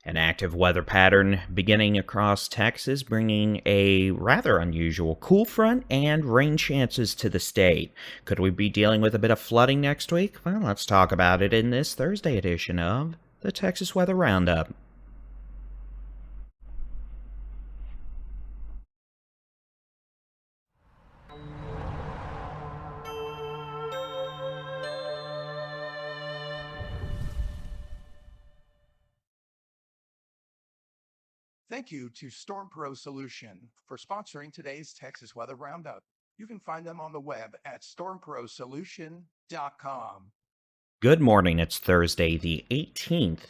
An active weather pattern beginning across Texas, bringing a rather unusual cool front and rain chances to the state. Could we be dealing with a bit of flooding next week? Well, let's talk about it in this Thursday edition of the Texas Weather Roundup. Thank you to Storm Pro Solution for sponsoring today's Texas Weather Roundup. You can find them on the web at stormprosolution.com. Good morning. It's Thursday, the 18th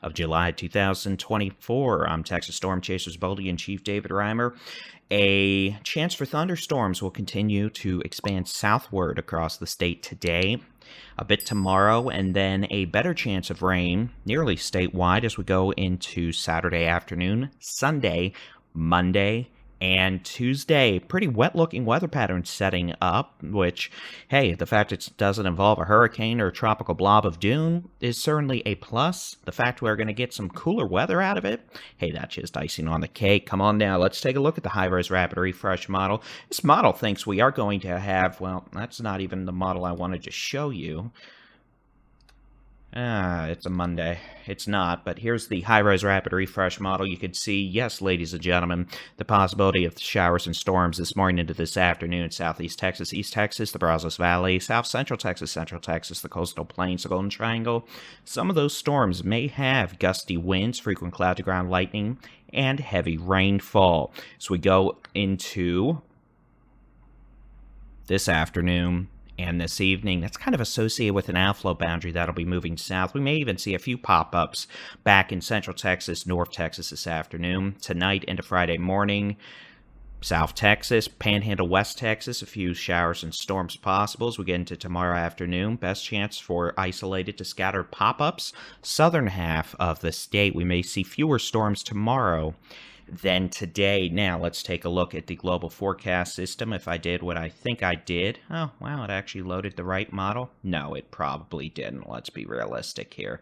of July, 2024. I'm Texas Storm Chasers Boldy and Chief David Reimer. A chance for thunderstorms will continue to expand southward across the state today, a bit tomorrow, and then a better chance of rain nearly statewide as we go into Saturday afternoon, Sunday, Monday, and Tuesday. Pretty wet-looking weather pattern setting up, which, hey, the fact it doesn't involve a hurricane or a tropical blob of doom is certainly a plus. The fact we're going to get some cooler weather out of it, hey, that's just icing on the cake. Come on now, let's take a look at the high-res rapid refresh model. This model thinks we are going to have, well, that's not even the model I wanted to show you. It's a Monday. It's not, but here's the high-res rapid refresh model. You can see, yes, ladies and gentlemen, the possibility of showers and storms this morning into this afternoon. Southeast Texas, East Texas, the Brazos Valley, South Central Texas, the coastal plains, the Golden Triangle. Some of those storms may have gusty winds, frequent cloud-to-ground lightning, and heavy rainfall. So we go into this afternoon and this evening, that's kind of associated with an outflow boundary that'll be moving south. We may even see a few pop-ups back in Central Texas, North Texas this afternoon. Tonight into Friday morning, South Texas, Panhandle, West Texas, a few showers and storms possible as we get into tomorrow afternoon. Best chance for isolated to scattered pop-ups. Southern half of the state, we may see fewer storms tomorrow than today. Now, let's take a look at the global forecast system. If I did what I think I did, oh, wow, it actually loaded the right model. No, it probably didn't. Let's be realistic here.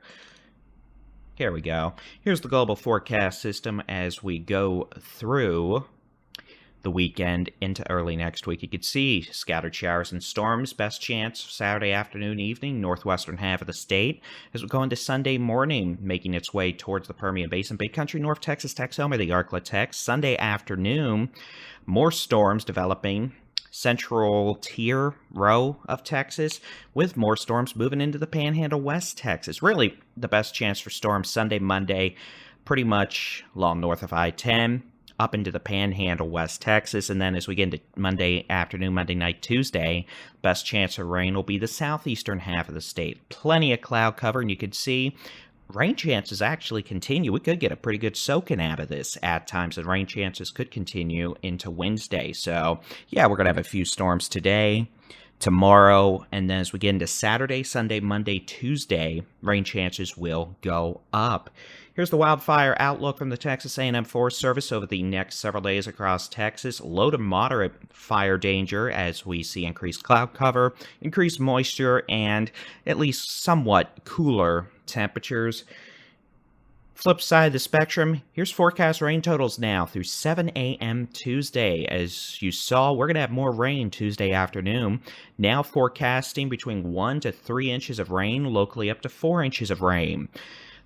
Here we go. Here's the global forecast system as we go through the weekend into early next week. You could see scattered showers and storms. Best chance Saturday afternoon, evening, northwestern half of the state. As we go into Sunday morning, making its way towards the Permian Basin, Big Country, North Texas, Texoma, the Ark-La-Tex. Sunday afternoon, more storms developing. Central tier row of Texas, with more storms moving into the Panhandle, West Texas. Really, the best chance for storms Sunday, Monday, pretty much along north of I-10. Up into the Panhandle, West Texas, and then as we get into Monday afternoon, Monday night, Tuesday, best chance of rain will be the southeastern half of the state. Plenty of cloud cover, and you can see rain chances actually continue. We could get a pretty good soaking out of this at times, and rain chances could continue into Wednesday. So, yeah, we're going to have a few storms today, tomorrow, and then as we get into Saturday, Sunday, Monday, Tuesday, rain chances will go up. Here's the wildfire outlook from the Texas A&M Forest Service over the next several days across Texas. Low to moderate fire danger as we see increased cloud cover, increased moisture, and at least somewhat cooler temperatures. Flip side of the spectrum, here's forecast rain totals now through 7 a.m. Tuesday. As you saw, we're going to have more rain Tuesday afternoon. Now forecasting between 1 to 3 inches of rain, locally up to 4 inches of rain.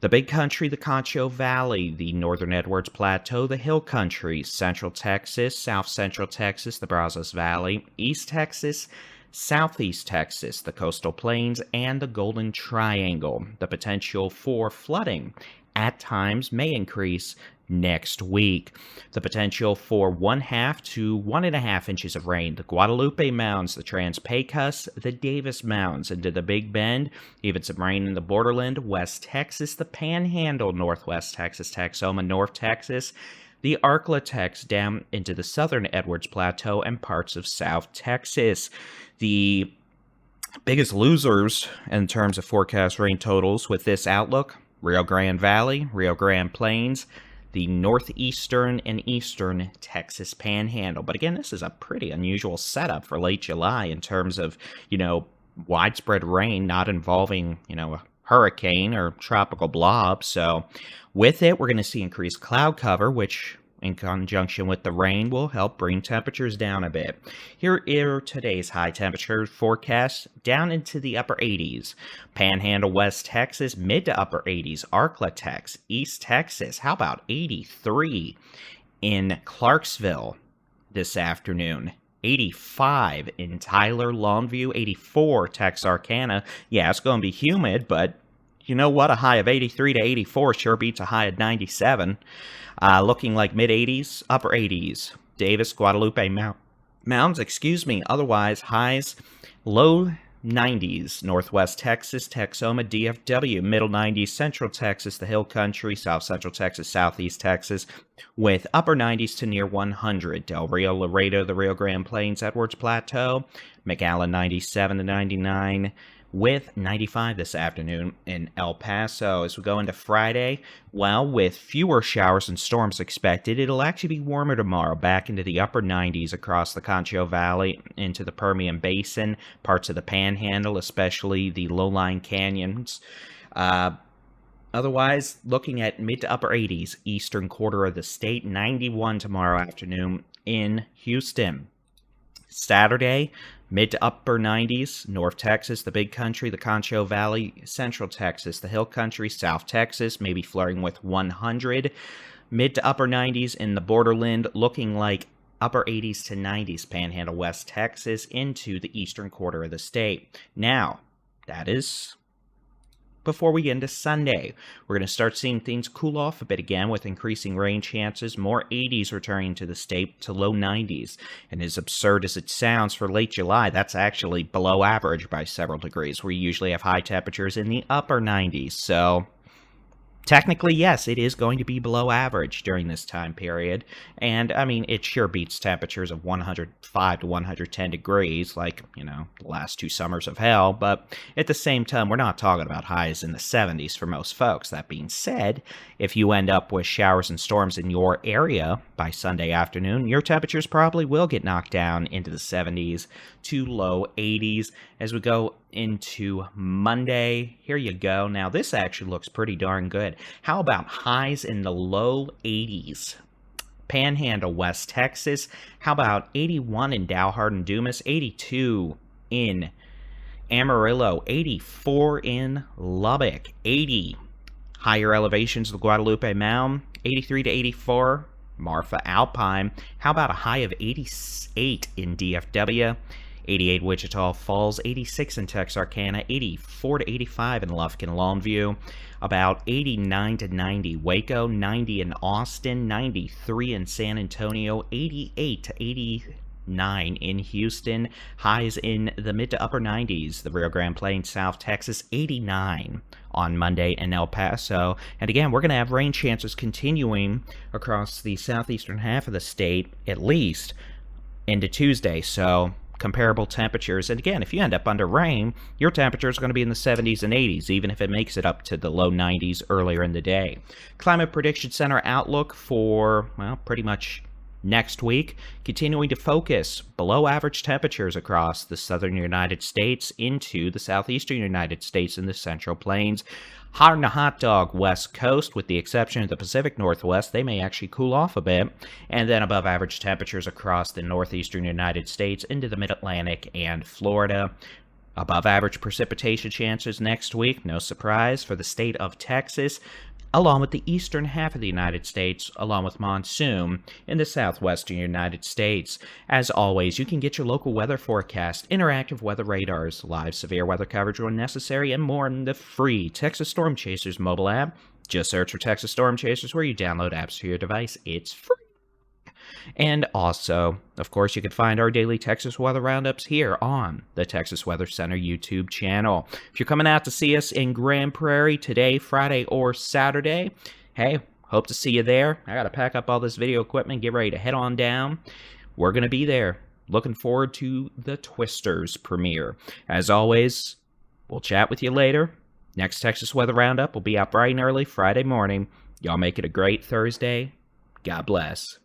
The Big Country, the Concho Valley, the Northern Edwards Plateau, the Hill Country, Central Texas, South Central Texas, the Brazos Valley, East Texas, Southeast Texas, the coastal plains, and the Golden Triangle. The potential for flooding at times may increase next week. The potential for 1/2 to 1.5 inches of rain. The Guadalupe Mounds, the Trans-Pecos, the Davis Mounds, into the Big Bend. Even some rain in the borderland, West Texas, the Panhandle, Northwest Texas, Texoma, North Texas, the Ark-La-Tex down into the Southern Edwards Plateau and parts of South Texas. The biggest losers in terms of forecast rain totals with this outlook: Rio Grande Valley, Rio Grande Plains, the northeastern and eastern Texas Panhandle. But again, this is a pretty unusual setup for late July in terms of, widespread rain not involving, a hurricane or tropical blob. So With it, we're going to see increased cloud cover, which in conjunction with the rain will help bring temperatures down a bit. Here are today's high temperature forecasts down into the upper 80s. Panhandle, West Texas, mid to upper 80s. Ark-La-Tex, East Texas, how about 83? In Clarksville this afternoon, 85 in Tyler, Longview, 84 Texarkana. Yeah, it's going to be humid, but you know what? A high of 83 to 84 sure beats a high of 97. Looking like mid-80s, upper 80s. Davis, Guadalupe Mounds, otherwise highs low 90s. Northwest Texas, Texoma, DFW, middle 90s. Central Texas, the Hill Country, South Central Texas, Southeast Texas, with upper 90s to near 100. Del Rio, Laredo, the Rio Grande Plains, Edwards Plateau, McAllen 97 to 99. With 95 this afternoon in El Paso. As we go into Friday, well, with fewer showers and storms expected, it'll actually be warmer tomorrow, back into the upper 90s across the Concho Valley, into the Permian Basin, parts of the Panhandle, especially the low-lying canyons. Otherwise, looking at mid to upper 80s, eastern quarter of the state, 91 tomorrow afternoon in Houston. Saturday, mid to upper 90s, North Texas, the Big Country, the Concho Valley, Central Texas, the Hill Country, South Texas, maybe flirting with 100. Mid to upper 90s in the borderland, looking like upper 80s to 90s, Panhandle, West Texas, into the eastern quarter of the state. Now, that is before we get into Sunday. We're going to start seeing things cool off a bit again with increasing rain chances, more 80s returning to the state to low 90s. And as absurd as it sounds, for late July, that's actually below average by several degrees. We usually have high temperatures in the upper 90s, so technically, yes, it is going to be below average during this time period. And, I mean, it sure beats temperatures of 105 to 110 degrees, like, the last 2 summers of hell. But at the same time, we're not talking about highs in the 70s for most folks. That being said, if you end up with showers and storms in your area by Sunday afternoon, your temperatures probably will get knocked down into the 70s to low 80s. As we go into Monday, here you go. Now, this actually looks pretty darn good. How about highs in the low 80s? Panhandle, West Texas. How about 81 in Dalhart and Dumas, 82 in Amarillo, 84 in Lubbock, 80 higher elevations of the Guadalupe Mound, 83 to 84 Marfa Alpine. How about a high of 88 in DFW? 88 Wichita Falls, 86 in Texarkana, 84 to 85 in Lufkin Longview, about 89 to 90 Waco, 90 in Austin, 93 in San Antonio, 88 to 89 in Houston, highs in the mid to upper 90s, the Rio Grande Plains, South Texas, 89 on Monday in El Paso. And again, we're going to have rain chances continuing across the southeastern half of the state, at least into Tuesday, so comparable temperatures. And again, if you end up under rain, your temperature is going to be in the 70s and 80s, even if it makes it up to the low 90s earlier in the day. Climate Prediction Center outlook for, well, pretty much next week, continuing to focus below average temperatures across the southern United States into the southeastern United States and the Central Plains. Hot in the hot dog West Coast, with the exception of the Pacific Northwest, they may actually cool off a bit. And then above average temperatures across the northeastern United States into the mid-Atlantic and Florida. Above average precipitation chances next week, no surprise, for the state of Texas, along with the eastern half of the United States, along with monsoon in the southwestern United States. As always, you can get your local weather forecast, interactive weather radars, live severe weather coverage when necessary, and more in the free Texas Storm Chasers mobile app. Just search for Texas Storm Chasers where you download apps for your device. It's free. And also, of course, you can find our daily Texas weather roundups here on the Texas Weather Center YouTube channel. If you're coming out to see us in Grand Prairie today, Friday, or Saturday, hey, hope to see you there. I got to pack up all this video equipment, get ready to head on down. We're going to be there. Looking forward to the Twisters premiere. As always, we'll chat with you later. Next Texas Weather Roundup will be out bright and early Friday morning. Y'all make it a great Thursday. God bless.